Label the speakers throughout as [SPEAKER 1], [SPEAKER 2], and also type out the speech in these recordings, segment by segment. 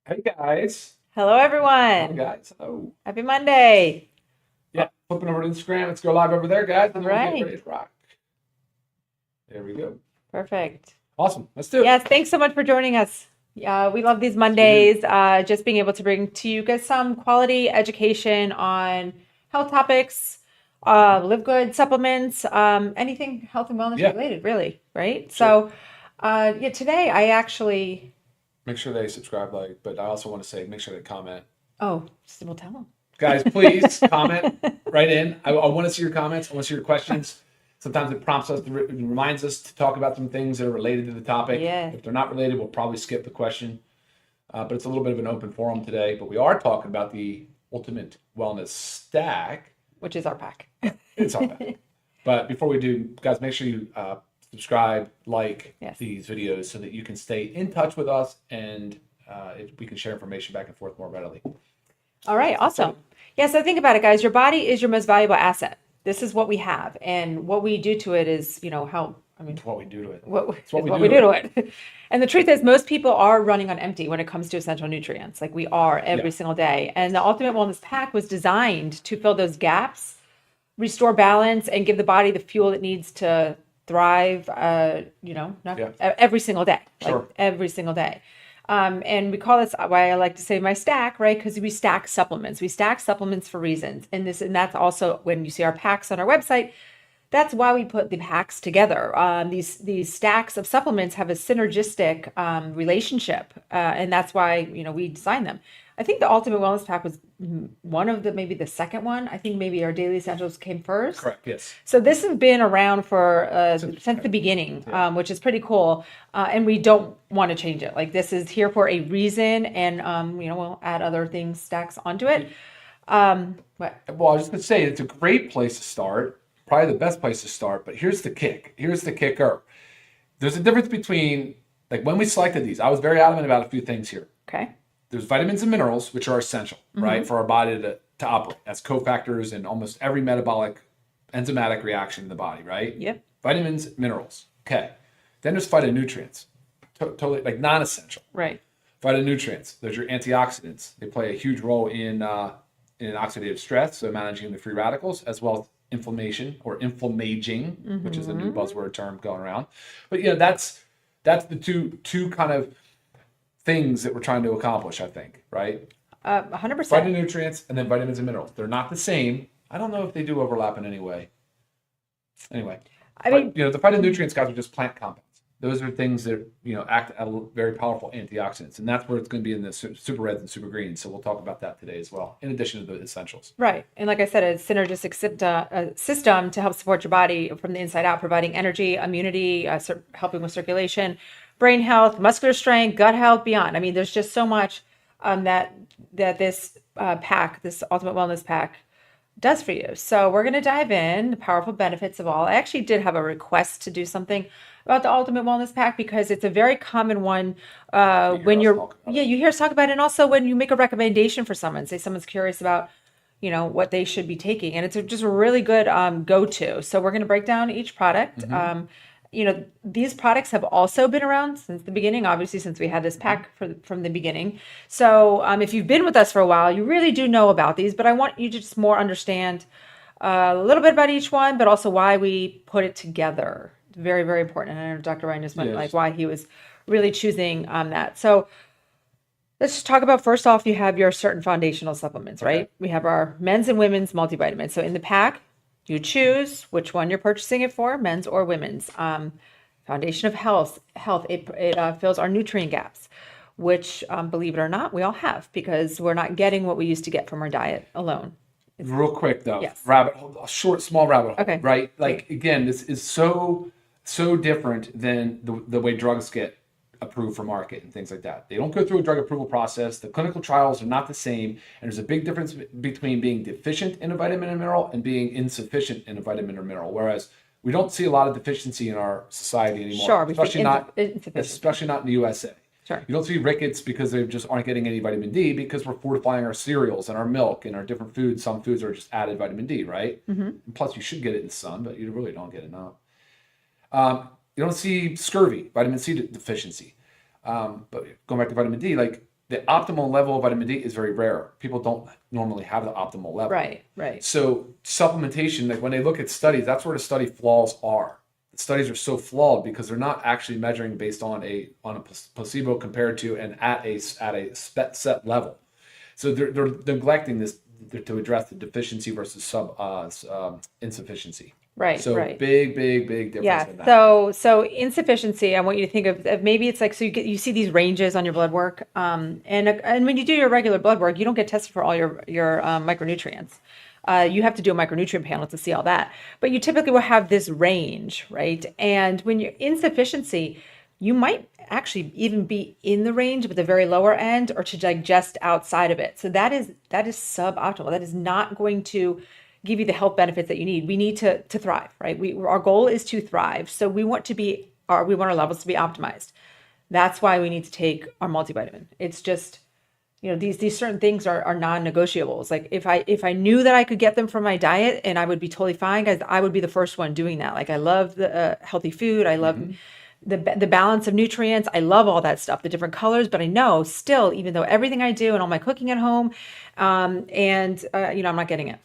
[SPEAKER 1] Hey guys.
[SPEAKER 2] Hello,
[SPEAKER 1] Hi
[SPEAKER 2] everyone.
[SPEAKER 1] guys. Oh,
[SPEAKER 2] Happy Monday.
[SPEAKER 1] yeah. Flipping over to Instagram. Let's go live over there, guys,
[SPEAKER 2] All
[SPEAKER 1] and then we'll get ready
[SPEAKER 2] right.
[SPEAKER 1] to rock. There we go.
[SPEAKER 2] Perfect.
[SPEAKER 1] Awesome. Let's do it.
[SPEAKER 2] Yes, thanks so much for joining us. We love these
[SPEAKER 1] Yes, we do.
[SPEAKER 2] Mondays, just being able to bring to you guys some quality education on health topics, live good supplements, anything health and wellness
[SPEAKER 1] Yeah,
[SPEAKER 2] related, really, right?
[SPEAKER 1] sure.
[SPEAKER 2] Yeah, today I actually,
[SPEAKER 1] Make sure they subscribe, but I also want to say make sure they comment.
[SPEAKER 2] oh, we'll tell
[SPEAKER 1] Guys, please comment
[SPEAKER 2] them.
[SPEAKER 1] right in. I want to see your comments. I want to see your questions. Sometimes it prompts us, it reminds us to talk about some things that are related to the topic.
[SPEAKER 2] Yeah,
[SPEAKER 1] If they're not related, we'll probably skip the question. But it's a little bit of an open forum today. But we are talking about the ultimate wellness stack.
[SPEAKER 2] which is our pack.
[SPEAKER 1] It's all bad. But before we do, guys, make sure you subscribe, like
[SPEAKER 2] Yes.
[SPEAKER 1] these videos so that you can stay in touch with us and we can share information back and forth more readily.
[SPEAKER 2] All right,
[SPEAKER 1] Let's do
[SPEAKER 2] awesome.
[SPEAKER 1] it.
[SPEAKER 2] Yeah, so think about it, guys. Your body is your most valuable asset. This is what we have, and what we do to it is, how, I mean,
[SPEAKER 1] It's what we do to it.
[SPEAKER 2] what
[SPEAKER 1] It's what
[SPEAKER 2] is
[SPEAKER 1] we
[SPEAKER 2] what
[SPEAKER 1] do
[SPEAKER 2] we
[SPEAKER 1] to
[SPEAKER 2] do to
[SPEAKER 1] it.
[SPEAKER 2] it. And the truth is, most people are running on empty when it comes to essential nutrients. Like we are
[SPEAKER 1] Yeah.
[SPEAKER 2] every single day. And the Ultimate Wellness Pack was designed to fill those gaps, restore balance, and give the body the fuel it needs to thrive.
[SPEAKER 1] Yeah.
[SPEAKER 2] Every single day, like
[SPEAKER 1] Sure.
[SPEAKER 2] every single day. And we call this why I like to say my stack, right? Because we stack supplements. We stack supplements for reasons. And that's also when you see our packs on our website. That's why we put the packs together. These stacks of supplements have a synergistic relationship, and that's why we designed them. I think the Ultimate Wellness Pack was one of the maybe the second one. I think maybe our Daily Essentials came first.
[SPEAKER 1] Correct. Yes.
[SPEAKER 2] So this has been around for since the
[SPEAKER 1] Since-
[SPEAKER 2] beginning,
[SPEAKER 1] Yeah.
[SPEAKER 2] which is pretty cool, and we don't want to change it. Like this is here for a reason, and we'll add other things stacks onto it. But
[SPEAKER 1] Well, I was just going to say it's a great place to start, probably the best place to start. But here's the kick. Here's the kicker. There's a difference between, like, when we selected these, I was very adamant about a few things here.
[SPEAKER 2] okay,
[SPEAKER 1] There's vitamins and minerals, which are essential, right, for our body to operate as cofactors in almost every metabolic enzymatic reaction in the body, right?
[SPEAKER 2] yep,
[SPEAKER 1] Vitamins, minerals. Okay. Then there's phytonutrients, totally like non-essential.
[SPEAKER 2] right,
[SPEAKER 1] Phytonutrients, those are your antioxidants. They play a huge role in oxidative stress, so managing the free radicals, as well as inflammation or inflammaging, which is a new buzzword term going around. But that's the two kind of things that we're trying to accomplish, I think, right?
[SPEAKER 2] 100%.
[SPEAKER 1] Phytonutrients and then vitamins and minerals. They're not the same. I don't know if they do overlap in any way. Anyway,
[SPEAKER 2] I
[SPEAKER 1] but
[SPEAKER 2] mean,
[SPEAKER 1] the phytonutrients, guys, are just plant compounds. Those are things that act as very powerful antioxidants, and that's where it's going to be in the super reds and super greens. So we'll talk about that today as well, in addition to the essentials.
[SPEAKER 2] right. And like I said, a synergistic system to help support your body from the inside out, providing energy, immunity, helping with circulation, brain health, muscular strength, gut health, beyond. I mean, there's just so much that this pack, this Ultimate Wellness Pack, does for you. So we're going to dive in the powerful benefits of all. I actually did have a request to do something about the Ultimate Wellness Pack because it's a very common one
[SPEAKER 1] You hear
[SPEAKER 2] when
[SPEAKER 1] us
[SPEAKER 2] you're
[SPEAKER 1] talk about
[SPEAKER 2] yeah,
[SPEAKER 1] it.
[SPEAKER 2] you hear us talk about it, and also when you make a recommendation for someone, say someone's curious about what they should be taking, and it's just a really good go-to. So we're going to break down each product.
[SPEAKER 1] Mm-hmm.
[SPEAKER 2] These products have also been around since the beginning, obviously, since we had this pack from the beginning. So if you've been with us for a while, you really do know about these, but I want you to just more understand a little bit about each one, but also why we put it together. It's very, very important. And I know Dr. Ryan just went like
[SPEAKER 1] Yes.
[SPEAKER 2] why he was really choosing that. So let's just talk about first off, you have your certain foundational supplements,
[SPEAKER 1] Okay.
[SPEAKER 2] right? We have our men's and women's multivitamins. So in the pack, you choose which one you're purchasing it for, men's or women's. Foundation of health. It fills our nutrient gaps, which, believe it or not, we all have because we're not getting what we used to get from our diet alone.
[SPEAKER 1] Real quick though,
[SPEAKER 2] Yes.
[SPEAKER 1] rabbit hole, a short, small rabbit hole,
[SPEAKER 2] Okay.
[SPEAKER 1] right?
[SPEAKER 2] Great.
[SPEAKER 1] Like again, this is so different than the way drugs get approved for market and things like that. They don't go through a drug approval process. The clinical trials are not the same, and there's a big difference between being deficient in a vitamin and mineral and being insufficient in a vitamin or mineral. Whereas we don't see a lot of deficiency in our society anymore,
[SPEAKER 2] Sure. We think insufficient.
[SPEAKER 1] especially not in the USA.
[SPEAKER 2] Sure.
[SPEAKER 1] You don't see rickets because they just aren't getting any vitamin D because we're fortifying our cereals and our milk and our different foods. Some foods are just added vitamin D, right? And plus, you should get it in the sun, but you really don't get enough. You don't see scurvy, vitamin C deficiency. But going back to vitamin D, like the optimal level of vitamin D is very rare. People don't normally have the optimal level.
[SPEAKER 2] Right.
[SPEAKER 1] So supplementation, like when they look at studies, that's where the study flaws are. The studies are so flawed because they're not actually measuring based on a placebo compared to and at a set level. So they're neglecting this to address the deficiency versus insufficiency.
[SPEAKER 2] Right.
[SPEAKER 1] So
[SPEAKER 2] Right.
[SPEAKER 1] big difference
[SPEAKER 2] Yeah.
[SPEAKER 1] in that.
[SPEAKER 2] So insufficiency, I want you to think of maybe it's like, so you see these ranges on your blood work. And when you do your regular blood work, you don't get tested for all your micronutrients. You have to do a micronutrient panel to see all that. But you typically will have this range, right? And when you're insufficiency, you might actually even be in the range, but the very lower end, or to digest outside of it. So that is suboptimal. That is not going to give you the health benefits that you need. We need to thrive, right? Our goal is to thrive. So we want our levels to be optimized. That's why we need to take our multivitamin. It's just, these certain things are non-negotiables. Like if I knew that I could get them from my diet and I would be totally fine, guys, I would be the first one doing that. Like I love the healthy food. I love the balance of nutrients. I love all that stuff, the different colors, but I know still, even though everything I do and all my cooking at home, I'm not getting it.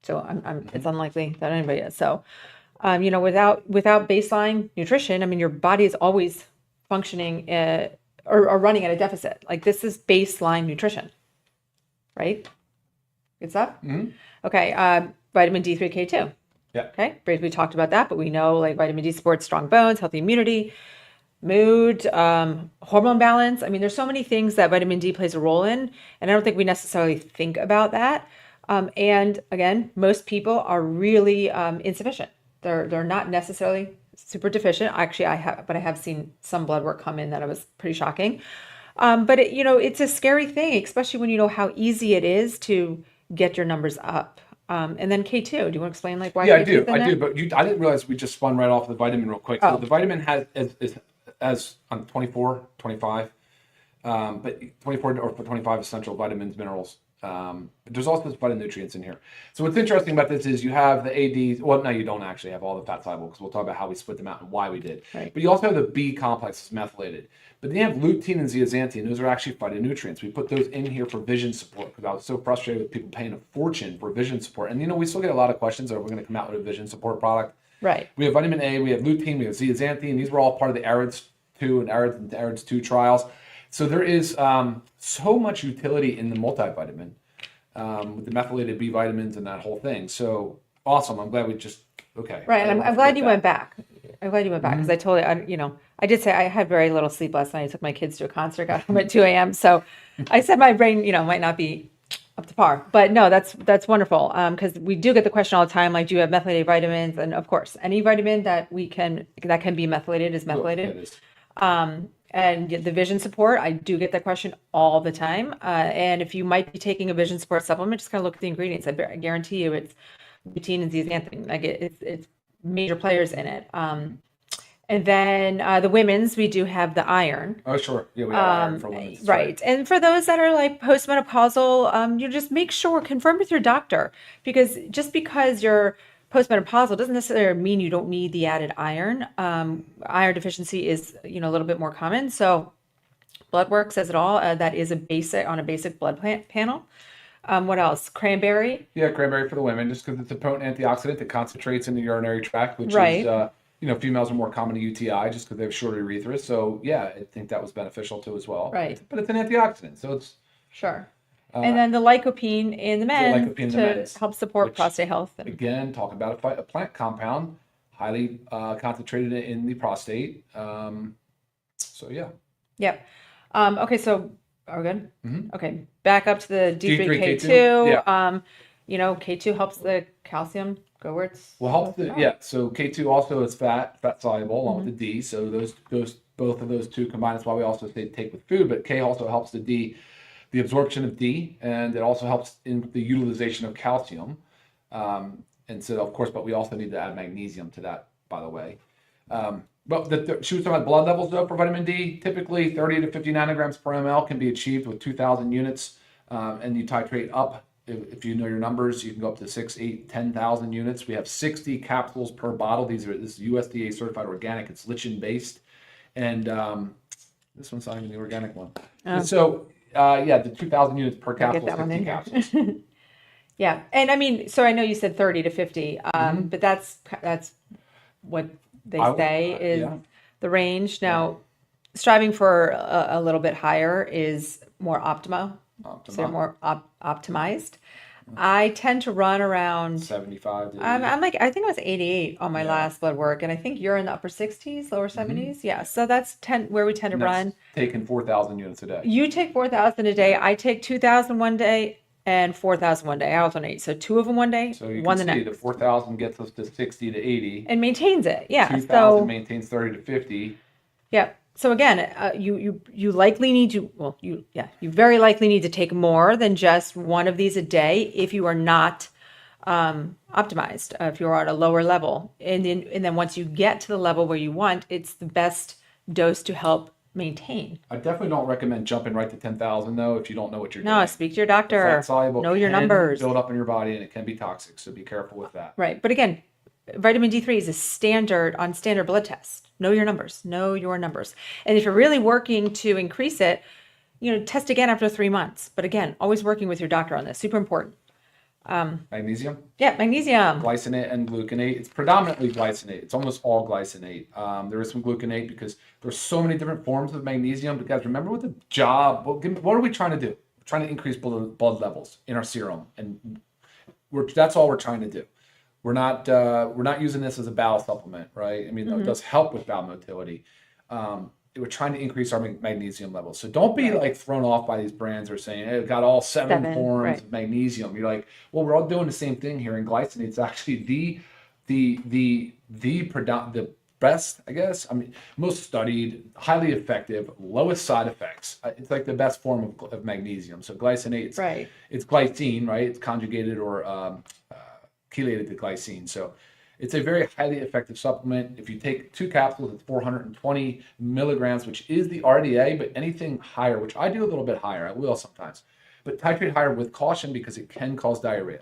[SPEAKER 2] So it's unlikely that anybody is. So, without baseline nutrition, I mean, your body is always functioning or running at a deficit. Like this is baseline nutrition, right? It's up. Okay. Vitamin D3, K2.
[SPEAKER 1] Yeah.
[SPEAKER 2] Okay. We talked about that, but we know like vitamin D supports strong bones, healthy immunity, mood, hormone balance. I mean, there's so many things that vitamin D plays a role in, and I don't think we necessarily think about that. And again, most people are really insufficient. They're not necessarily super deficient. Actually, I have seen some blood work come in that was pretty shocking. But it's a scary thing, especially when you know how easy it is to get your numbers up. And then K2. Do you want to explain like why?
[SPEAKER 1] Yeah,
[SPEAKER 2] K2 is in
[SPEAKER 1] I
[SPEAKER 2] there?
[SPEAKER 1] do. But I didn't realize we just spun right off the vitamin real quick. So the vitamin has on 24, 25, but 24 or 25 essential vitamins, minerals. But there's also phytonutrients in here. So what's interesting about this is you have the ADs. Well, no, you don't actually have all the fat soluble because we'll talk about how we split them out and why we did.
[SPEAKER 2] Right.
[SPEAKER 1] But you also have the B complex that's methylated. But then you have lutein and zeaxanthin. Those are actually phytonutrients. We put those in here for vision support because I was so frustrated with people paying a fortune for vision support. And we still get a lot of questions. Are we going to come out with a vision support product?
[SPEAKER 2] Right.
[SPEAKER 1] We have vitamin A, we have lutein, we have zeaxanthin. These were all part of the ARIDS 2 and ARIDS 2 trials. So there is so much utility in the multivitamin with the methylated B vitamins and that whole thing. So awesome. I'm glad we okay.
[SPEAKER 2] Right. And I'm glad you went back. I'm glad you went back because I did say I had very little sleep last night. I took my kids to a concert, got home at 2 a.m. So I said my brain, might not be up to par. But no, that's wonderful because we do get the question all the time, like, do you have methylated vitamins? And of course, any vitamin that can be methylated is methylated. And the vision support, I do get that question all the time. And if you might be taking a vision support supplement, just kind of look at the ingredients. I guarantee you it's lutein and zeaxanthin. Like it's major players in it. And then the women's, we do have the iron.
[SPEAKER 1] Oh, sure. Yeah, we have iron for women.
[SPEAKER 2] Right. And for those that are like postmenopausal, you just make sure, confirm with your doctor, because just because you're postmenopausal doesn't necessarily mean you don't need the added iron. Iron deficiency is, a little bit more common. So blood work says it all. That is a basic blood panel. What else? Cranberry.
[SPEAKER 1] Yeah, cranberry for the women, just because it's a potent antioxidant that concentrates in the urinary tract, which
[SPEAKER 2] Right.
[SPEAKER 1] is, females are more common to UTI just because they have shorter urethras. So yeah, I think that was beneficial too as well.
[SPEAKER 2] Right.
[SPEAKER 1] But it's an antioxidant, so it's
[SPEAKER 2] Sure. And then the lycopene in the men to help support prostate health.
[SPEAKER 1] Again, talking about a plant compound, highly concentrated in the prostate. So yeah.
[SPEAKER 2] Yep. Okay, so are we good?
[SPEAKER 1] Mm-hmm.
[SPEAKER 2] Okay, back up to the D3K2.
[SPEAKER 1] Yeah.
[SPEAKER 2] K2 helps the calcium go where it's.
[SPEAKER 1] Well, So K2 also is fat soluble along with the D. So both of those two combined. That's why we also say take with food. But K also helps the absorption of D, and it also helps in the utilization of calcium. And so, of course, but we also need to add magnesium to that, by the way. But she was talking about blood levels, though, for vitamin D. Typically, 30 to 50 nanograms per ml can be achieved with 2,000 units. And you titrate up. If you know your numbers, you can go up to 6, 8, 10,000 units. We have 60 capsules per bottle. This is USDA certified organic. It's lichen based. And This one's not even the organic one.
[SPEAKER 2] Oh.
[SPEAKER 1] So, the 2,000 units per
[SPEAKER 2] Get
[SPEAKER 1] capsule,
[SPEAKER 2] that one
[SPEAKER 1] 50
[SPEAKER 2] in
[SPEAKER 1] capsules.
[SPEAKER 2] here. Yeah, and I mean, so I know you said 30 to 50, but that's what they
[SPEAKER 1] I would-
[SPEAKER 2] say is
[SPEAKER 1] yeah.
[SPEAKER 2] the range. Now, striving for a little bit higher is more so
[SPEAKER 1] Optima,
[SPEAKER 2] more optimized. I tend to run around.
[SPEAKER 1] 75 to 80.
[SPEAKER 2] I'm like, I think I was 88 on my
[SPEAKER 1] Yeah.
[SPEAKER 2] last blood work, and I think you're in the upper 60s, lower 70s. Yeah, so that's where we tend to
[SPEAKER 1] And that's
[SPEAKER 2] run.
[SPEAKER 1] taking 4,000 units a day.
[SPEAKER 2] You take 4,000 a day. I take 2,000 one day and 4,000 one day. I alternate. So two of them one day,
[SPEAKER 1] So you
[SPEAKER 2] one
[SPEAKER 1] can
[SPEAKER 2] the
[SPEAKER 1] see
[SPEAKER 2] next.
[SPEAKER 1] the 4,000 gets us to 60 to 80.
[SPEAKER 2] And maintains it. Yeah.
[SPEAKER 1] 2,000
[SPEAKER 2] So
[SPEAKER 1] maintains 30 to 50.
[SPEAKER 2] yeah. So again, you likely need to, you very likely need to take more than just one of these a day if you are not optimized, if you're at a lower level. And then once you get to the level where you want, it's the best dose to help maintain.
[SPEAKER 1] I definitely don't recommend jumping right to 10,000 though if you don't know what you're
[SPEAKER 2] No,
[SPEAKER 1] doing.
[SPEAKER 2] speak to your doctor.
[SPEAKER 1] Fat soluble
[SPEAKER 2] Know your
[SPEAKER 1] can
[SPEAKER 2] numbers.
[SPEAKER 1] build up in your body and it can be toxic, so be careful with that.
[SPEAKER 2] Right. But again, vitamin D3 is a standard blood test. Know your numbers. Know your numbers. And if you're really working to increase it, test again after 3 months. But again, always working with your doctor on this. Super important.
[SPEAKER 1] Magnesium,
[SPEAKER 2] Yeah, magnesium.
[SPEAKER 1] glycinate, and gluconate. It's predominantly glycinate. It's almost all glycinate. There is some gluconate because there's so many different forms of magnesium. But guys, remember what the job. What are we trying to do? We're trying to increase blood levels in our serum, and that's all we're trying to do. We're not using this as a bowel supplement, right? I mean, it does help with bowel motility. We're trying to increase our magnesium levels. So don't be like thrown off by these brands that are saying, hey, it got all seven forms
[SPEAKER 2] right.
[SPEAKER 1] of magnesium. You're like, well, we're all doing the same thing here. And glycinate is actually the best, I guess. I mean, most studied, highly effective, lowest side effects. It's like the best form of magnesium. So glycinate, it's glycine, right? It's conjugated or chelated to glycine. So it's a very highly effective supplement. If you take 2 capsules, it's 420 milligrams, which is the RDA, but anything higher, which I do a little bit higher, I will sometimes, but titrate higher with caution because it can cause diarrhea.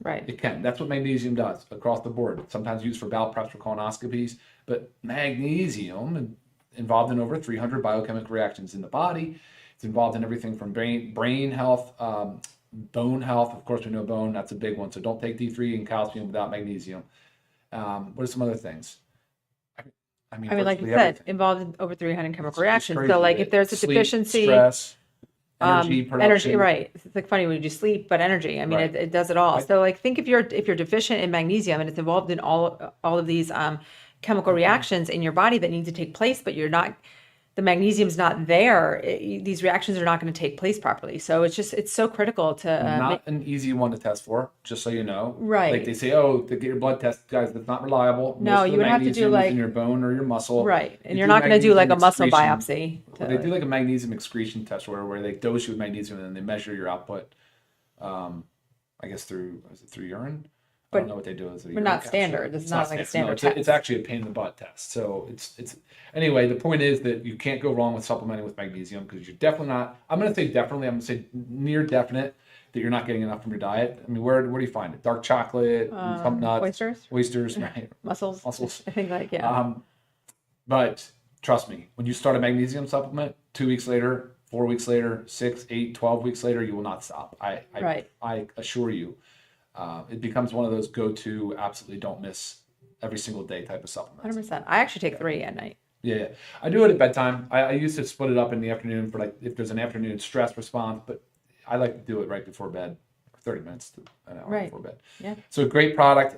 [SPEAKER 2] Right.
[SPEAKER 1] It can. That's what magnesium does across the board. It's sometimes used for bowel preps for colonoscopies, but magnesium involved in over 300 biochemical reactions in the body. It's involved in everything from brain health, bone health. Of course, we know bone, that's a big one. So don't take D3 and calcium without magnesium. What are some other things? I mean,
[SPEAKER 2] like you
[SPEAKER 1] virtually
[SPEAKER 2] said,
[SPEAKER 1] everything.
[SPEAKER 2] involved in over 300 chemical
[SPEAKER 1] It's
[SPEAKER 2] reactions.
[SPEAKER 1] crazy.
[SPEAKER 2] So like if there's a
[SPEAKER 1] Sleep,
[SPEAKER 2] deficiency,
[SPEAKER 1] stress, energy production.
[SPEAKER 2] right. It's like funny when you sleep, but energy. I mean,
[SPEAKER 1] Right.
[SPEAKER 2] it does it all. So like think if you're deficient in magnesium and it's involved in all of these chemical reactions in your body that need to take place, but the magnesium's not there, these reactions are not going to take place properly. So it's so critical to
[SPEAKER 1] Not an easy one to test for, just so you know.
[SPEAKER 2] Right.
[SPEAKER 1] Like they say, to get your blood test, guys, that's not reliable.
[SPEAKER 2] No,
[SPEAKER 1] Most of
[SPEAKER 2] you
[SPEAKER 1] the
[SPEAKER 2] would have to do
[SPEAKER 1] magnesium is
[SPEAKER 2] like
[SPEAKER 1] in your bone or your muscle.
[SPEAKER 2] right, and
[SPEAKER 1] They
[SPEAKER 2] you're
[SPEAKER 1] do
[SPEAKER 2] not going to do like a
[SPEAKER 1] magnesium
[SPEAKER 2] muscle
[SPEAKER 1] excretion.
[SPEAKER 2] biopsy.
[SPEAKER 1] Well, they do like a magnesium excretion test where they dose you with magnesium and then they measure your output. I guess through urine. I don't know what they do as a urine
[SPEAKER 2] not
[SPEAKER 1] capture.
[SPEAKER 2] standard. It's not like a standard
[SPEAKER 1] No,
[SPEAKER 2] test.
[SPEAKER 1] it's actually a pain in the butt test. So it's anyway. The point is that you can't go wrong with supplementing with magnesium because you're definitely not. I'm going to say definitely. I'm going to say near definite that you're not getting enough from your diet. I mean, where do you find it? Dark chocolate, some nuts, oysters, right?
[SPEAKER 2] Mussels.
[SPEAKER 1] Mussels.
[SPEAKER 2] I think
[SPEAKER 1] But trust me, when you start a magnesium supplement, 2 weeks later, 4 weeks later, 6, 8, 12 weeks later, you will not stop. I assure you. It becomes one of those go-to, absolutely don't miss every single day type of supplements.
[SPEAKER 2] 100%. I actually take 3 at night.
[SPEAKER 1] Yeah. I do it at bedtime. I used to split it up in the afternoon for like if there's an afternoon stress response, but I like to do it right before bed, 30 minutes to an hour before bed.
[SPEAKER 2] Yeah.
[SPEAKER 1] So great product.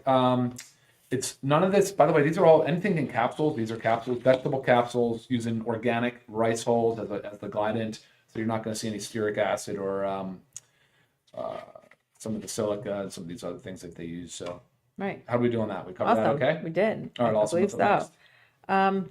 [SPEAKER 1] It's none of this, by the way, these are all anything in capsules. These are capsules, vegetable capsules using organic rice hulls as the glidant. So you're not going to see any stearic acid or some of the silica and some of these other things that they use. So how are we doing that? We covered that okay?
[SPEAKER 2] We did.
[SPEAKER 1] All right, awesome.
[SPEAKER 2] I believe so.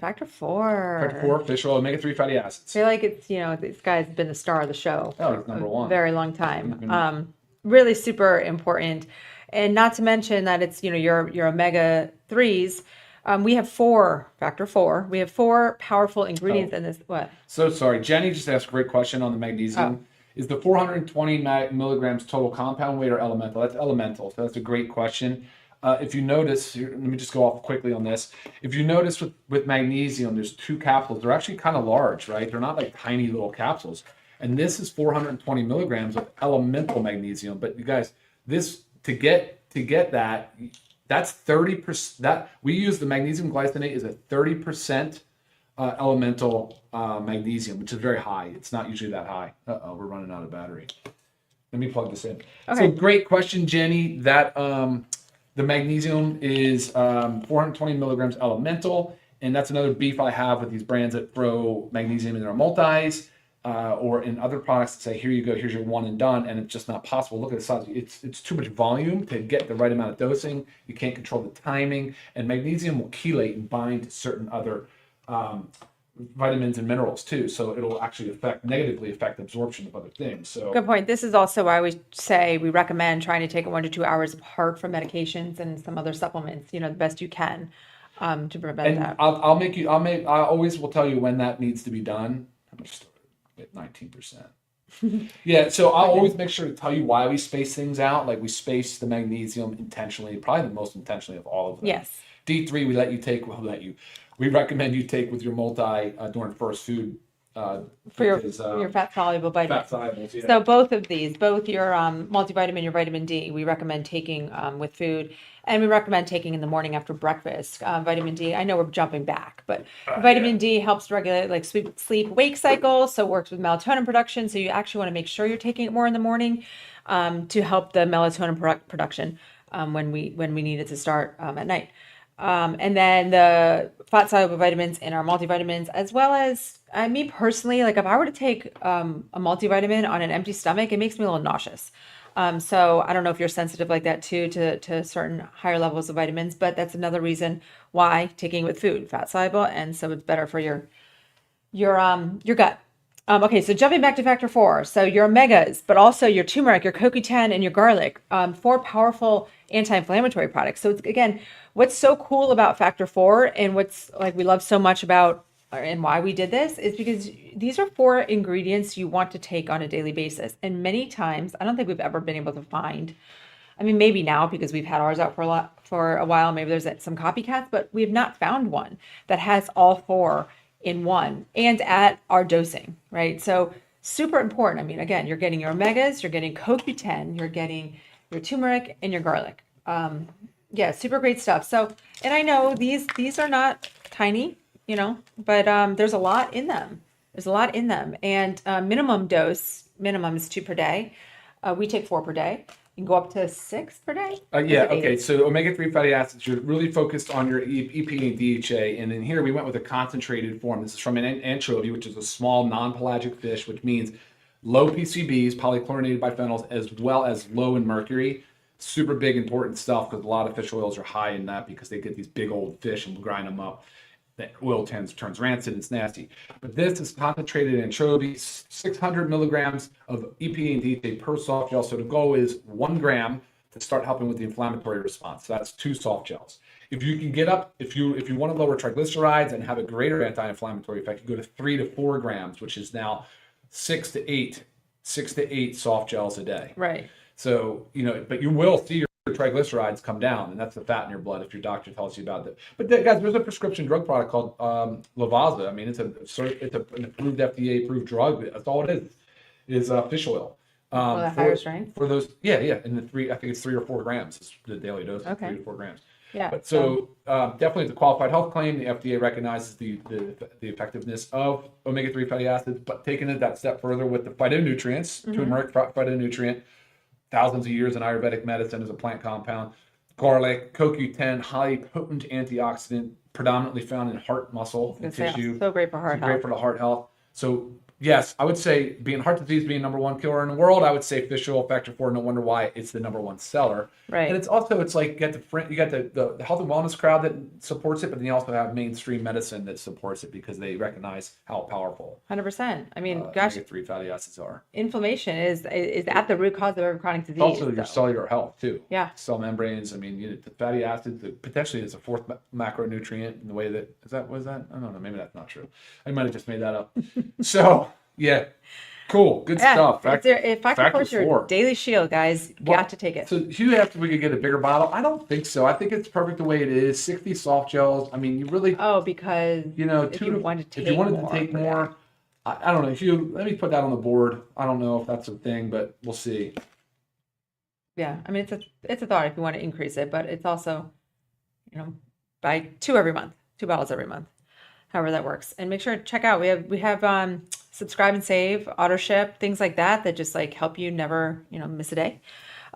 [SPEAKER 2] Factor 4.
[SPEAKER 1] Factor 4, fish oil, omega-3 fatty
[SPEAKER 2] I
[SPEAKER 1] acids.
[SPEAKER 2] feel like it's, this guy's been the star of the show
[SPEAKER 1] Oh,
[SPEAKER 2] for
[SPEAKER 1] he's number
[SPEAKER 2] a
[SPEAKER 1] one.
[SPEAKER 2] very long time. Really super important. And not to mention that it's, your omega 3s. We have factor 4. We have 4 powerful ingredients in this. What?
[SPEAKER 1] So sorry. Jenny just asked a great question on the magnesium. Is the 420 milligrams total compound weight or elemental? That's elemental. So that's a great question. if you notice, let me just go off quickly on this. If you notice with magnesium, there's 2 capsules. They're actually kind of large, right? They're not like tiny little capsules. And this is 420 milligrams of elemental magnesium. But you guys, this to get that, that's 30%. That we use the magnesium glycinate is a 30% elemental magnesium, which is very high. It's not usually that high. Uh-oh, we're running out of battery. Let me plug this in.
[SPEAKER 2] Okay.
[SPEAKER 1] So great question, Jenny. That the magnesium is 420 milligrams elemental, and that's another beef I have with these brands that throw magnesium in their multis or in other products that say, here you go, here's your one and done, and it's just not possible. Look at the size. It's too much volume to get the right amount of dosing. You can't control the timing, and magnesium will chelate and bind to certain other vitamins and minerals too, so it'll actually negatively affect absorption of other things. So
[SPEAKER 2] Good point. This is also why we say we recommend trying to take it 1 to 2 hours apart from medications and some other supplements, the best you can to prevent
[SPEAKER 1] and
[SPEAKER 2] that.
[SPEAKER 1] I always will tell you when that needs to be done. How much at 19%. Yeah, so I'll always make sure to tell you why we space things out. Like we space the magnesium intentionally, probably the most intentionally of all of them.
[SPEAKER 2] Yes.
[SPEAKER 1] D3 we recommend you take with your multi during first food
[SPEAKER 2] For your fat soluble vitamins.
[SPEAKER 1] fat solubles. Yeah.
[SPEAKER 2] So both of these, both your multivitamin, your vitamin D, we recommend taking with food, and we recommend taking in the morning after breakfast. Vitamin D, I know we're jumping back, but vitamin D helps regulate like sleep-wake cycle, so it works with melatonin production. So you actually want to make sure you're taking it more in the morning to help the melatonin production when we need it to start at night. And then the fat soluble vitamins in our multivitamins, as well as me personally, like if I were to take a multivitamin on an empty stomach, it makes me a little nauseous. So I don't know if you're sensitive like that too to certain higher levels of vitamins, but that's another reason why taking it with food, fat soluble, and so it's better for your gut. Okay, so jumping back to factor 4, so your omegas, but also your turmeric, your CoQ10, and your garlic, 4 powerful anti-inflammatory products. So it's, again, what's so cool about factor 4 and what's like we love so much about and why we did this is because these are 4 ingredients you want to take on a daily basis. And many times, I don't think we've ever been able to find, I mean, maybe now because we've had ours out for a while, maybe there's some copycats, but we have not found one that has all 4 in one and at our dosing, right? So super important. I mean, again, you're getting your omegas, you're getting CoQ10, you're getting your turmeric and your garlic. Yeah, super great stuff. So, and I know these are not tiny, but there's a lot in them. There's a lot in them. And minimum is 2 per day. We take 4 per day. You can go up to 6 per day.
[SPEAKER 1] Yeah, okay. So omega-3 fatty acids, you're really focused on your EPA and DHA. And then here we went with a concentrated form. This is from an anchovy, which is a small non-pelagic fish, which means low PCBs, polychlorinated biphenyls, as well as low in mercury. Super big, important stuff because a lot of fish oils are high in that because they get these big old fish and grind them up. The oil turns rancid and it's nasty. But this is concentrated anchovies, 600 milligrams of EPA and DHA per soft gel. So the goal is 1 gram to start helping with the inflammatory response. So that's 2 soft gels. If you can get up, if you want to lower triglycerides and have a greater anti-inflammatory effect, you go to 3 to 4 grams, which is now 6 to 8 soft gels a day.
[SPEAKER 2] Right.
[SPEAKER 1] So, but you will see your triglycerides come down, and that's the fat in your blood if your doctor tells you about that. But guys, there's a prescription drug product called Lavazza. I mean, it's an approved FDA-approved drug. That's all it is fish oil.
[SPEAKER 2] The higher strength?
[SPEAKER 1] For those, yeah. And I think it's 3 or 4 grams is the daily dose,
[SPEAKER 2] okay.
[SPEAKER 1] 3 to 4 grams.
[SPEAKER 2] Yeah.
[SPEAKER 1] But so definitely the qualified health claim, the FDA recognizes the effectiveness of omega-3 fatty acids, but taking it that step further with the phytonutrients, turmeric phytonutrient, thousands of years in Ayurvedic medicine as a plant compound. Garlic, CoQ10, highly potent antioxidant, predominantly found in heart muscle and tissue.
[SPEAKER 2] So great for heart health.
[SPEAKER 1] Great for the heart health. So yes, I would say heart disease being number 1 killer in the world, I would say fish oil factor 4. No wonder why it's the number 1 seller.
[SPEAKER 2] Right.
[SPEAKER 1] And it's like you got the health and wellness crowd that supports it, but then you also have mainstream medicine that supports it because they recognize how powerful
[SPEAKER 2] 100%. I mean, gosh,
[SPEAKER 1] omega-3 fatty acids are. Inflammation
[SPEAKER 2] is at the root cause of every chronic disease.
[SPEAKER 1] Also your cellular health too.
[SPEAKER 2] Yeah.
[SPEAKER 1] Cell membranes. I mean, the fatty acids potentially is a 4th macronutrient in the way was that? I don't know. Maybe that's not true. I might have just made that up. So yeah, Cool. Good stuff.
[SPEAKER 2] If I can
[SPEAKER 1] Factor
[SPEAKER 2] force your
[SPEAKER 1] 4.
[SPEAKER 2] daily shield, guys, got to take it.
[SPEAKER 1] So Hugh asked if we could get a bigger bottle. I don't think so. I think it's perfect the way it is. 60 soft gels. I mean, you really,
[SPEAKER 2] Oh, because
[SPEAKER 1] if
[SPEAKER 2] you wanted to
[SPEAKER 1] if you
[SPEAKER 2] take
[SPEAKER 1] wanted
[SPEAKER 2] more
[SPEAKER 1] to take
[SPEAKER 2] per day.
[SPEAKER 1] more, I don't know. If you let me put that on the board. I don't know if that's a thing, but we'll see.
[SPEAKER 2] Yeah, I mean it's a thought if you want to increase it, but it's also, buy 2 bottles every month, however that works. And make sure to check out. We have subscribe and save, auto ship, things like that just like help you never, miss a day.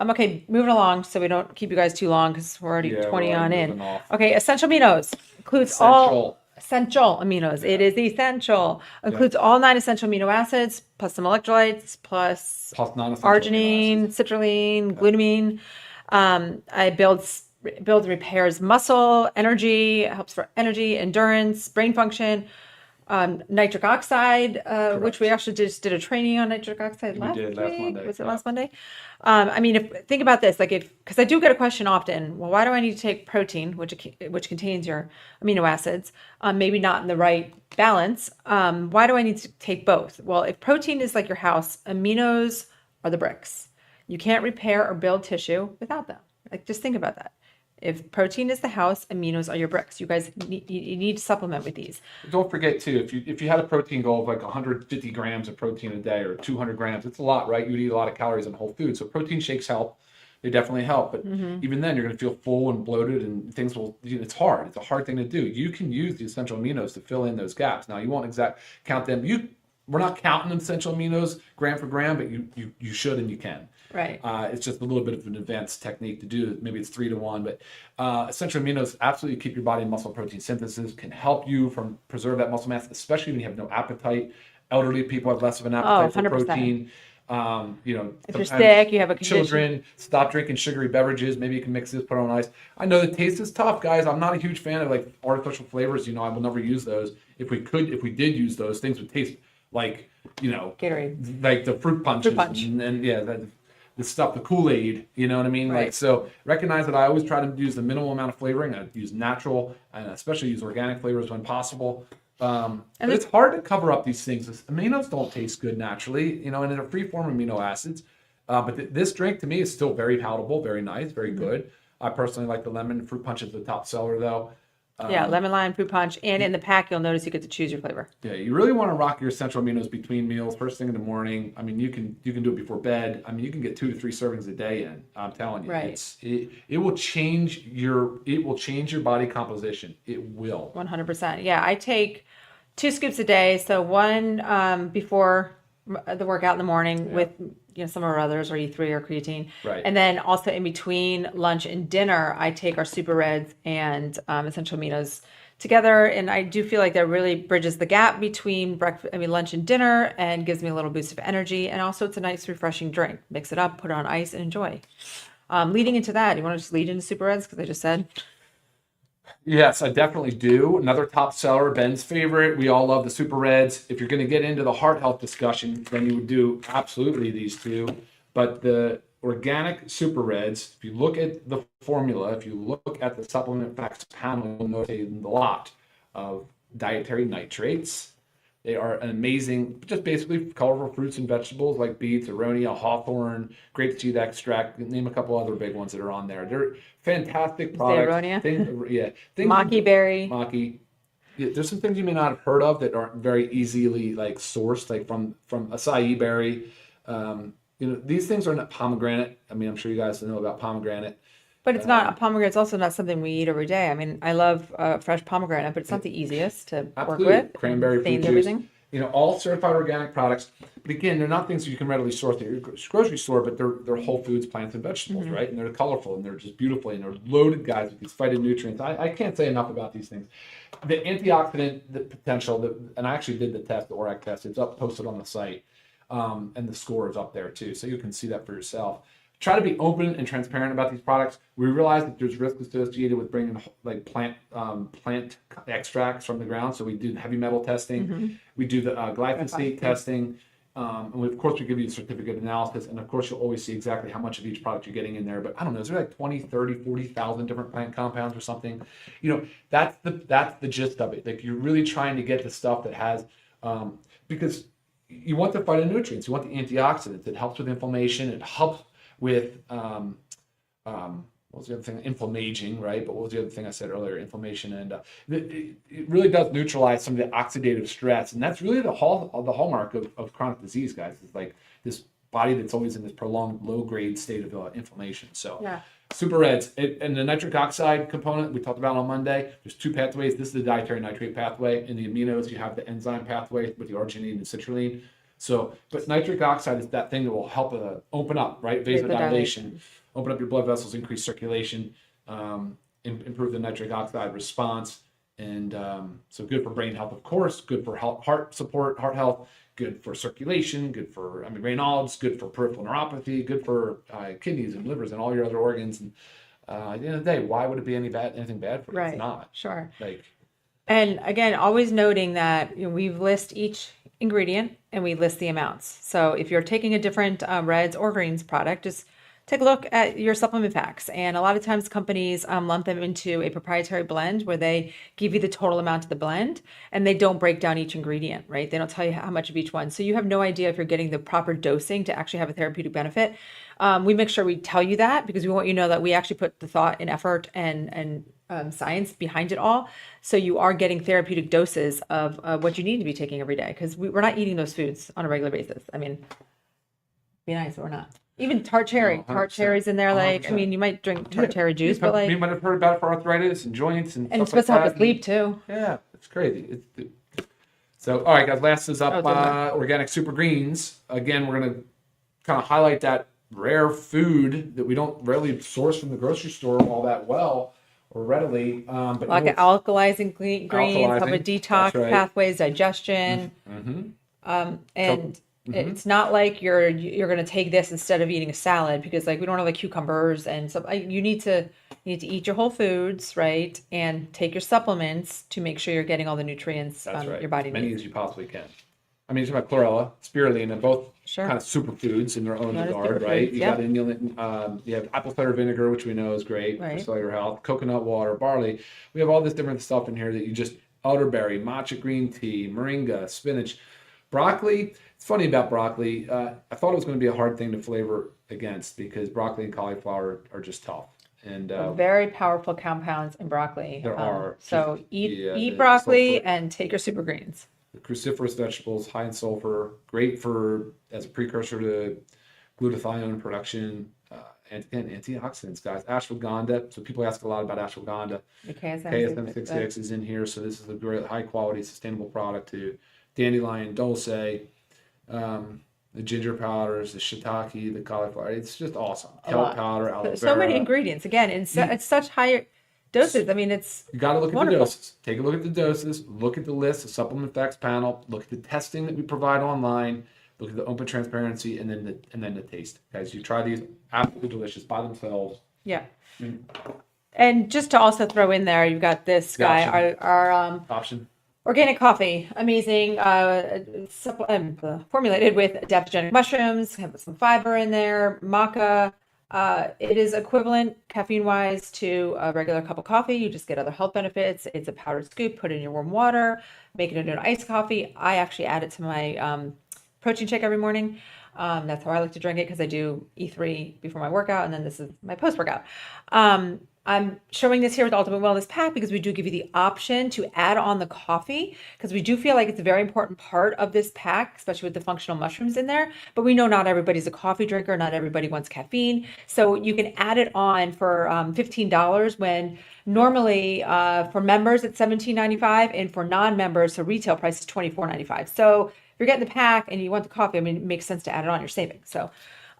[SPEAKER 2] Okay, moving along so we don't keep you guys too long because we're already
[SPEAKER 1] Yeah, we're
[SPEAKER 2] 20
[SPEAKER 1] already
[SPEAKER 2] on in.
[SPEAKER 1] moving off.
[SPEAKER 2] Okay, essential aminos includes all
[SPEAKER 1] Essential.
[SPEAKER 2] essential aminos. It is essential.
[SPEAKER 1] Yeah.
[SPEAKER 2] Includes all 9 essential amino acids plus some electrolytes plus
[SPEAKER 1] Plus non-essential amino
[SPEAKER 2] arginine,
[SPEAKER 1] acids.
[SPEAKER 2] citrulline, glutamine. I builds and repairs muscle, energy, helps for energy, endurance, brain function. Nitric oxide, which we actually just did a training on nitric oxide
[SPEAKER 1] We
[SPEAKER 2] last
[SPEAKER 1] did last
[SPEAKER 2] week.
[SPEAKER 1] Monday.
[SPEAKER 2] Was it
[SPEAKER 1] Yeah.
[SPEAKER 2] last Monday? I mean, think about this, like because I do get a question often, well, why do I need to take protein, which contains your amino acids, maybe not in the right balance? Why do I need to take both? Well, if protein is like your house, aminos are the bricks. You can't repair or build tissue without them. Like, just think about that. If protein is the house, aminos are your bricks. You guys you need to supplement with these.
[SPEAKER 1] Don't forget too, if you had a protein goal of like 150 grams of protein a day or 200 grams, it's a lot, right? You would eat a lot of calories on whole food. So protein shakes help. They definitely help. But even then, you're going to feel full and bloated and things will, it's hard. It's a hard thing to do. You can use the essential aminos to fill in those gaps. Now, you won't count them. We're not counting essential aminos gram for gram, but you should and you can.
[SPEAKER 2] Right.
[SPEAKER 1] It's just a little bit of an advanced technique to do. Maybe it's 3-to-1, but essential aminos absolutely keep your body in muscle protein synthesis, can help you from preserve that muscle mass, especially when you have no appetite. Elderly people have less of an appetite for
[SPEAKER 2] 100%.
[SPEAKER 1] protein.
[SPEAKER 2] If you're sick, you have a condition.
[SPEAKER 1] Children, stop drinking sugary beverages. Maybe you can mix this, put it on ice. I know the taste is tough, guys. I'm not a huge fan of like artificial flavors. I will never use those. If we did use those, things would taste like,
[SPEAKER 2] Gatorade,
[SPEAKER 1] like the fruit punches.
[SPEAKER 2] Fruit punch.
[SPEAKER 1] And yeah, the stuff, the Kool-Aid, you know what I mean?
[SPEAKER 2] Right.
[SPEAKER 1] Like, so recognize that I always try to use the minimal amount of flavoring. I use natural and especially use organic flavors when possible. But it's hard to cover up these things. Aminos don't taste good naturally, and they're free form amino acids. But this drink to me is still very palatable, very nice, very good. I personally like the lemon fruit punch is the top seller though.
[SPEAKER 2] yeah, lemon lime fruit punch, and in the pack you'll notice you get to choose your flavor.
[SPEAKER 1] Yeah, you really want to rock your essential aminos between meals, first thing in the morning. I mean, you can do it before bed. I mean, you can get 2 to 3 servings a day in. I'm telling you,
[SPEAKER 2] Right.
[SPEAKER 1] it will change your body composition. It will.
[SPEAKER 2] 100%. Yeah, I take 2 scoops a day. So one before the workout in the morning with some of our others, or E3 or creatine.
[SPEAKER 1] Right.
[SPEAKER 2] And then also in between lunch and dinner, I take our super reds and essential aminos together. And I do feel like that really bridges the gap between lunch and dinner, and gives me a little boost of energy. And also it's a nice refreshing drink. Mix it up, put it on ice, and enjoy. Leading into that, you want to just lead into super reds because I just said.
[SPEAKER 1] Yes, I definitely do. Another top seller, Ben's favorite. We all love the Super Reds. If you're going to get into the heart health discussion, then you would do absolutely these two. But the organic Super Reds, if you look at the formula, if you look at the supplement facts panel, you'll notice a lot of dietary nitrates. They are an amazing, just basically colorful fruits and vegetables like beets, aronia, hawthorn, grapeseed extract. Name a couple other big ones that are on there. They're fantastic products.
[SPEAKER 2] Aronia?
[SPEAKER 1] Things
[SPEAKER 2] Maki berry.
[SPEAKER 1] Maki. Yeah, there's some things you may not have heard of that aren't very easily sourced, like from acai berry. These things are not pomegranate. I mean, I'm sure you guys know about pomegranate.
[SPEAKER 2] But it's not a pomegranate. It's also not something we eat every day. I mean, I love fresh pomegranate, but it's not the easiest to work with.
[SPEAKER 1] Cranberry fruit juice.
[SPEAKER 2] Everything.
[SPEAKER 1] All certified organic products. But again, they're not things you can readily source at your grocery store, but they're whole foods, plants, and vegetables, right? And they're colorful, and they're just beautiful, and they're loaded, guys, with these phytonutrients. I can't say enough about these things. The antioxidant, the potential, and I actually did the test, the ORAC test. It's posted on the site, and the score is up there too, so you can see that for yourself. Try to be open and transparent about these products. We realize that there's risk associated with bringing plant extracts from the ground. So we do heavy metal testing. We do the glyphosate testing. And of course, we give you a certificate analysis. And of course, you'll always see exactly how much of each product you're getting in there. But I don't know, is there like 20, 30, 40,000 different plant compounds or something? That's the gist of it. Like, you're really trying to get the stuff that has, because you want the phytonutrients, you want the antioxidants. It helps with inflammation. It helps with what was the other thing? Inflammaging, right? But what was the other thing I said earlier? Inflammation, and it really does neutralize some of the oxidative stress, and that's really the hallmark of chronic disease, guys. It's like this body that's always in this prolonged low grade state of inflammation. So
[SPEAKER 2] Yeah.
[SPEAKER 1] super reds and the nitric oxide component we talked about on Monday. There's two pathways. This is the dietary nitrate pathway. In the aminos, you have the enzyme pathway with the arginine and citrulline. So, but nitric oxide is that thing that will help open up, right? Vasodilation, open up your blood vessels, increase circulation, improve the nitric oxide response. And so good for brain health, of course, good for heart support, heart health, good for circulation, good for, Raynaud's, good for peripheral neuropathy, good for kidneys and livers and all your other organs. And at the end of the day, why would it be anything bad for you?
[SPEAKER 2] Right.
[SPEAKER 1] It's not.
[SPEAKER 2] Sure.
[SPEAKER 1] Like,
[SPEAKER 2] and again, always noting that we list each ingredient and we list the amounts. So if you're taking a different reds or greens product, just take a look at your supplement packs. And a lot of times companies lump them into a proprietary blend where they give you the total amount of the blend and they don't break down each ingredient, right? They don't tell you how much of each one. So you have no idea if you're getting the proper dosing to actually have a therapeutic benefit. We make sure we tell you that because we want you to know that we actually put the thought and effort and science behind it all. So you are getting therapeutic doses of what you need to be taking every day because we're not eating those foods on a regular basis. Be nice, but we're not. Even tart cherries in there. Like,
[SPEAKER 1] 100%.
[SPEAKER 2] you might drink tart cherry juice, but like,
[SPEAKER 1] you might have heard about it for arthritis and joints and
[SPEAKER 2] and it's
[SPEAKER 1] stuff
[SPEAKER 2] supposed to
[SPEAKER 1] like
[SPEAKER 2] help
[SPEAKER 1] that.
[SPEAKER 2] us sleep too.
[SPEAKER 1] Yeah, it's crazy. So, all right, guys, last is up organic super greens. Again, we're going to kind of highlight that rare food that we don't rarely source from the grocery store all that well or readily. But
[SPEAKER 2] Like alkalizing greens, help with detox
[SPEAKER 1] right.
[SPEAKER 2] pathways, digestion. And it's not like you're going to take this instead of eating a salad because like we don't have like cucumbers and stuff. You need to eat your whole foods, right? And take your supplements to make sure you're getting all the nutrients your body
[SPEAKER 1] Many
[SPEAKER 2] needs.
[SPEAKER 1] as you possibly can. You talk about chlorella, spirulina, and both kind of superfoods in their own regard, right? You got inulin, you have apple cider vinegar, which we know is great for cellular health, coconut water, barley. We have all this different stuff in here that you just elderberry, matcha green tea, moringa, spinach, broccoli. It's funny about broccoli. I thought it was going to be a hard thing to flavor against because broccoli and cauliflower are just tough. And
[SPEAKER 2] very powerful compounds in broccoli.
[SPEAKER 1] There are.
[SPEAKER 2] So eat broccoli and take your super greens.
[SPEAKER 1] The cruciferous vegetables, high in sulfur, great as a precursor to glutathione production, and antioxidants, guys. Ashwagandha. So people ask a lot about ashwagandha.
[SPEAKER 2] The
[SPEAKER 1] KSM 66 is in here, so this is a great high quality, sustainable product too. Dandelion, dulce, the ginger powders, the shiitake, the cauliflower. It's just awesome. Kelp powder, aloe vera.
[SPEAKER 2] So many ingredients. Again, it's such high doses. It's
[SPEAKER 1] you got to look
[SPEAKER 2] wonderful.
[SPEAKER 1] at the doses. Take a look at the doses. Look at the list, the supplement facts panel. Look at the testing that we provide online. Look at the open transparency, and then the taste, guys. You try these, absolutely delicious by themselves.
[SPEAKER 2] Yeah. And just to also throw in there, you've got this guy, our
[SPEAKER 1] option.
[SPEAKER 2] Organic coffee, amazing. Formulated with adaptogenic mushrooms, have some fiber in there, maca. It is equivalent caffeine-wise to a regular cup of coffee. You just get other health benefits. It's a powdered scoop, put it in your warm water, make it into an iced coffee. I actually add it to my protein shake every morning. That's how I like to drink it because I do E3 before my workout, and then this is my post-workout. I'm showing this here with Ultimate Wellness Pack because we do give you the option to add on the coffee because we do feel like it's a very important part of this pack, especially with the functional mushrooms in there. But we know not everybody's a coffee drinker. Not everybody wants caffeine. So you can add it on for $15 when normally for members it's $17.95 and for non-members, so retail price is $24.95. So if you're getting the pack and you want the coffee, it makes sense to add it on your savings. So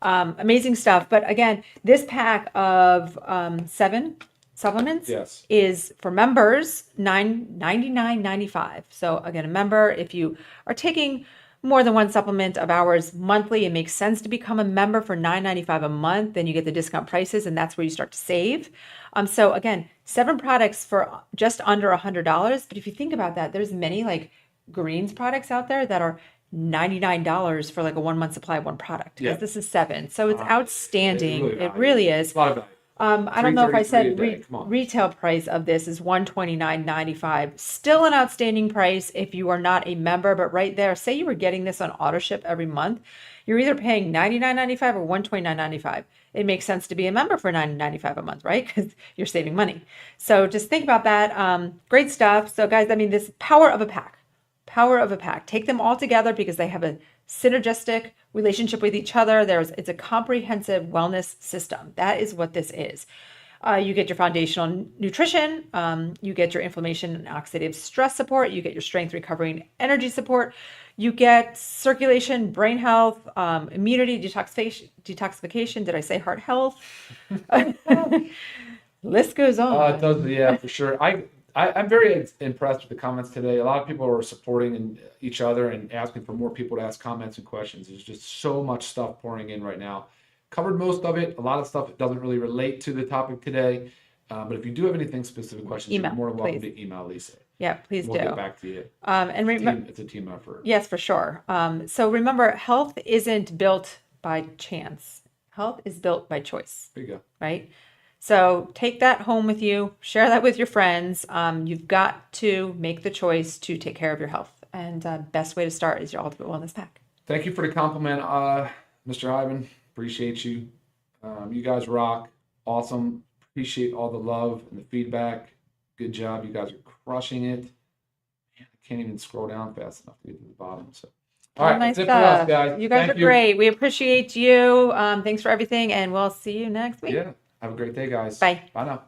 [SPEAKER 2] amazing stuff. But again, this pack of 7 supplements is for members $99.95. So again, a member, if you are taking more than one supplement of ours monthly, it makes sense to become a member for $9.95 a month. Then you get the discount prices, and that's where you start to save. So again, 7 products for just under $100. But if you think about that, there's many like greens products out there that are $99 for like a 1 month supply of one product. This is 7. So it's outstanding. It really is.
[SPEAKER 1] A lot of value.
[SPEAKER 2] I don't know if I
[SPEAKER 1] $333 a
[SPEAKER 2] said
[SPEAKER 1] day. Come on.
[SPEAKER 2] retail price of this is $129.95. Still an outstanding price if you are not a member, but right there, say you were getting this on auto ship every month, you're either paying $99.95 or $129.95. It makes sense to be a member for $9.95 a month, right? Because you're saving money. So just think about that. Great stuff. So guys, I mean, this power of a pack. Power of a pack. Take them all together because they have a synergistic relationship with each other. It's a comprehensive wellness system. That is what this is. You get your foundational nutrition. You get your inflammation and oxidative stress support. You get your strength, recovery, and energy support. You get circulation, brain health, immunity, detoxification. Did I say heart health? List goes on.
[SPEAKER 1] It does, yeah, for sure. I'm very impressed with the comments today. A lot of people are supporting each other and asking for more people to ask comments and questions. There's just so much stuff pouring in right now. Covered most of it. A lot of stuff that doesn't really relate to the topic today. But if you do have anything specific questions, you're more than welcome to email Lisa.
[SPEAKER 2] Yeah, please
[SPEAKER 1] We'll
[SPEAKER 2] do.
[SPEAKER 1] get back to you.
[SPEAKER 2] And
[SPEAKER 1] It's a team effort.
[SPEAKER 2] Yes, for sure. So remember, health isn't built by chance. Health is built by choice.
[SPEAKER 1] There you go.
[SPEAKER 2] Right? So take that home with you, share that with your friends. You've got to make the choice to take care of your health. And best way to start is your Ultimate Wellness Pack.
[SPEAKER 1] Thank you for the compliment, Mr. Ivan. Appreciate you. You guys rock. Awesome. Appreciate all the love and the feedback. Good job. You guys are crushing it. Man, I can't even scroll down fast enough to get to the bottom. So, all right,
[SPEAKER 2] nice
[SPEAKER 1] that's it for us, guys.
[SPEAKER 2] You guys are great. We appreciate you. Thanks for everything, and we'll see you next week.
[SPEAKER 1] Yeah. Have a great day, guys.
[SPEAKER 2] Bye.
[SPEAKER 1] Bye now.